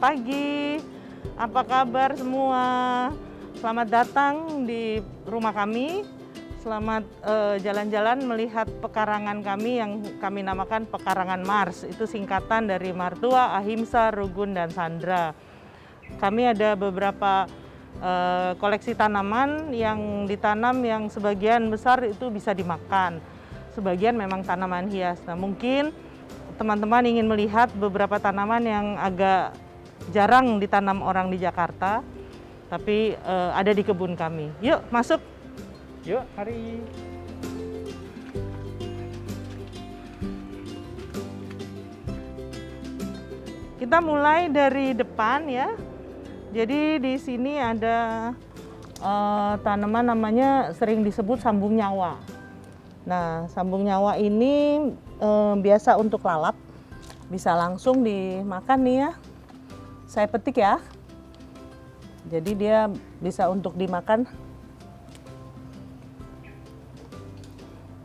pagi, apa kabar semua? Selamat datang di rumah kami. Selamat jalan-jalan melihat pekarangan kami yang kami namakan Pekarangan Mars. Itu singkatan dari Martua, Ahimsa, Rugun, dan Sandra. Kami ada beberapa koleksi tanaman yang ditanam yang sebagian besar itu bisa dimakan. Sebagian memang tanaman hias. Nah, mungkin teman-teman ingin melihat beberapa tanaman yang agak jarang ditanam orang di Jakarta, tapi ada di kebun kami. Yuk, masuk. Yuk, mari. Kita mulai dari depan ya. Jadi di sini ada tanaman namanya sering disebut sambung nyawa. Nah, sambung nyawa ini biasa untuk lalap, bisa langsung dimakan nih ya. Saya petik ya. Jadi dia bisa untuk dimakan.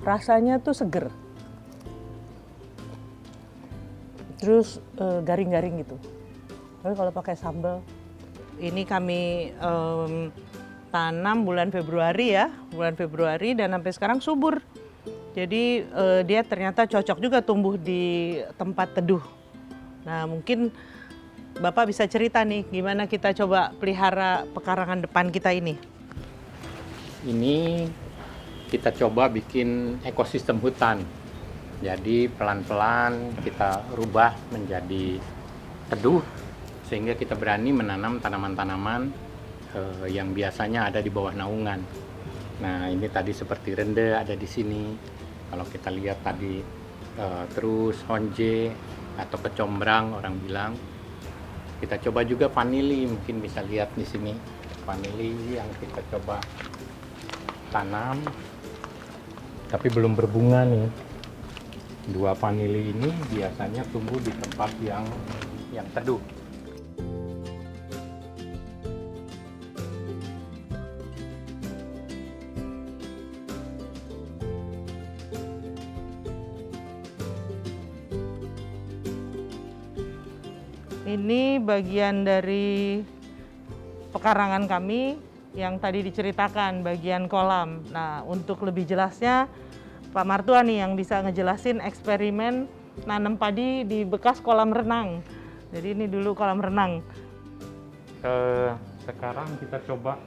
Rasanya tuh seger. Terus garing-garing gitu. Tapi kalau pakai sambal, ini kami tanam bulan Februari ya, bulan Februari dan sampai sekarang subur. Jadi dia ternyata cocok juga tumbuh di tempat teduh. Nah, mungkin Bapak bisa cerita nih gimana kita coba pelihara pekarangan depan kita ini. Ini kita coba bikin ekosistem hutan. Jadi pelan-pelan kita rubah menjadi teduh sehingga kita berani menanam tanaman-tanaman yang biasanya ada di bawah naungan. Nah, ini tadi seperti rende ada di sini. Kalau kita lihat tadi terus honje atau kecombrang orang bilang. Kita coba juga vanili, mungkin bisa lihat di sini. Vanili yang kita coba tanam tapi belum berbunga nih. Dua vanili ini biasanya tumbuh di tempat yang teduh. Ini bagian dari pekarangan kami yang tadi diceritakan, bagian kolam. Nah, untuk lebih jelasnya Pak Martua nih yang bisa ngejelasin eksperimen nanam padi di bekas kolam renang. Jadi ini dulu kolam renang. Sekarang kita coba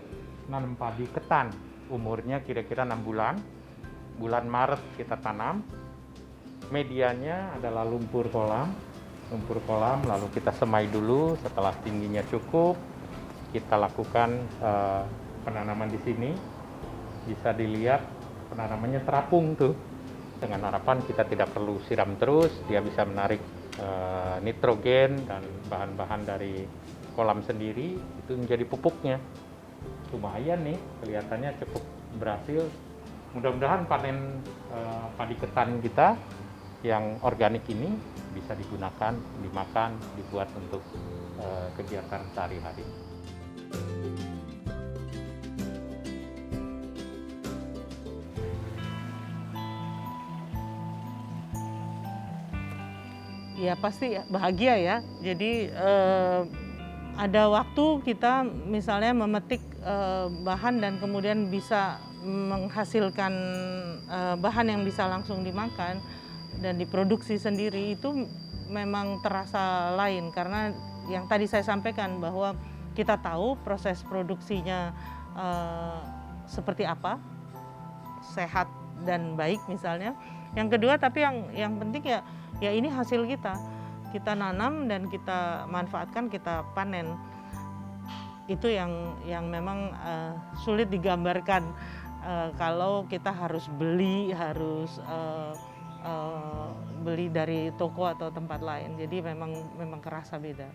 nanam padi ketan. Umurnya kira-kira 6 bulan. Bulan Maret kita tanam. Medianya adalah lumpur kolam, lalu kita semai dulu. Setelah tingginya cukup, kita lakukan penanaman di sini. Bisa dilihat penanamannya terapung tuh. Dengan harapan kita tidak perlu siram terus, dia bisa menarik nitrogen dan bahan-bahan dari kolam sendiri itu menjadi pupuknya. Lumayan nih, kelihatannya cukup berhasil. Mudah-mudahan panen padi ketan kita yang organik ini bisa digunakan, dimakan, dibuat untuk kegiatan sehari-hari. Ya pasti bahagia ya. Jadi ada waktu kita misalnya memetik bahan dan kemudian bisa menghasilkan bahan yang bisa langsung dimakan dan diproduksi sendiri, itu memang terasa lain karena yang tadi saya sampaikan bahwa kita tahu proses produksinya seperti apa, sehat dan baik misalnya. Yang kedua, tapi yang penting ya ini hasil kita nanam dan kita manfaatkan, kita panen. Itu yang memang sulit digambarkan kalau kita harus beli dari toko atau tempat lain. Jadi memang kerasa beda.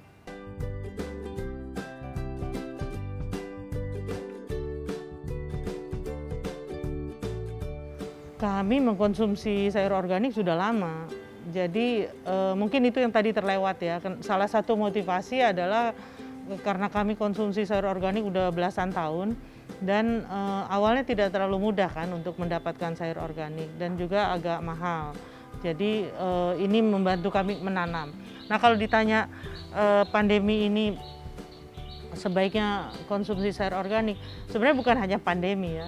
Kami mengkonsumsi sayur organik sudah lama. Jadi mungkin itu yang tadi terlewat ya. Salah satu motivasi adalah karena kami konsumsi sayur organik udah belasan tahun dan awalnya tidak terlalu mudah kan untuk mendapatkan sayur organik dan juga agak mahal. Jadi ini membantu kami menanam. Nah, kalau ditanya pandemi ini sebaiknya konsumsi sayur organik, sebenarnya bukan hanya pandemi ya.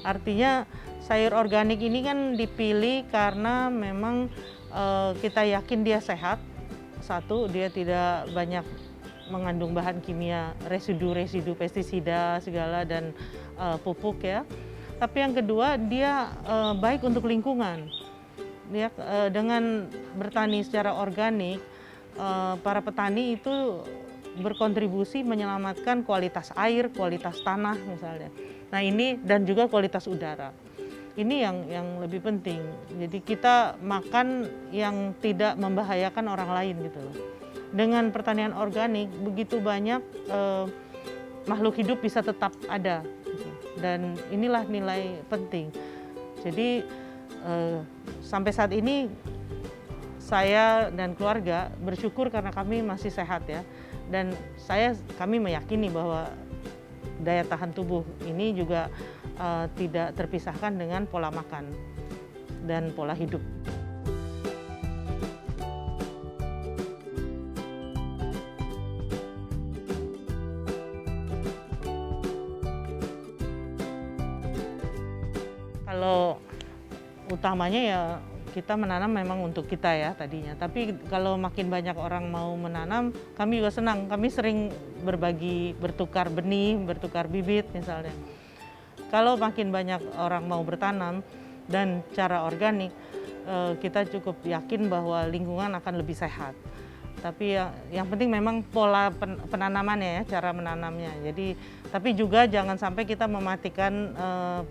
Artinya sayur organik ini kan dipilih karena memang kita yakin dia sehat. Satu, dia tidak banyak mengandung bahan kimia, residu-residu pestisida segala dan pupuk ya. Tapi yang kedua, dia baik untuk lingkungan. Dia dengan bertani secara organik, para petani itu berkontribusi menyelamatkan kualitas air, kualitas tanah misalnya. Nah ini dan juga kualitas udara. Ini yang lebih penting. Jadi kita makan yang tidak membahayakan orang lain gitu loh. Dengan pertanian organik begitu banyak makhluk hidup bisa tetap ada. Gitu. Dan inilah nilai penting. Jadi sampai saat ini saya dan keluarga bersyukur karena kami masih sehat ya. Dan kami meyakini bahwa daya tahan tubuh ini juga tidak terpisahkan dengan pola makan dan pola hidup. Kalau utamanya ya kita menanam memang untuk kita ya tadinya. Tapi kalau makin banyak orang mau menanam, kami juga senang. Kami sering berbagi, bertukar benih, bertukar bibit misalnya. Kalau makin banyak orang mau bertanam dan cara organik, kita cukup yakin bahwa lingkungan akan lebih sehat. Tapi yang penting memang pola penanamannya ya, cara menanamnya. Jadi, tapi juga jangan sampai kita mematikan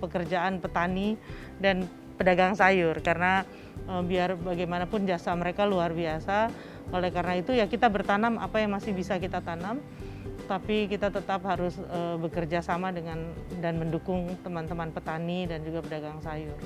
pekerjaan petani dan pedagang sayur karena biar bagaimanapun jasa mereka luar biasa. Oleh karena itu ya kita bertanam apa yang masih bisa kita tanam, tapi kita tetap harus bekerja sama dengan dan mendukung teman-teman petani dan juga pedagang sayur.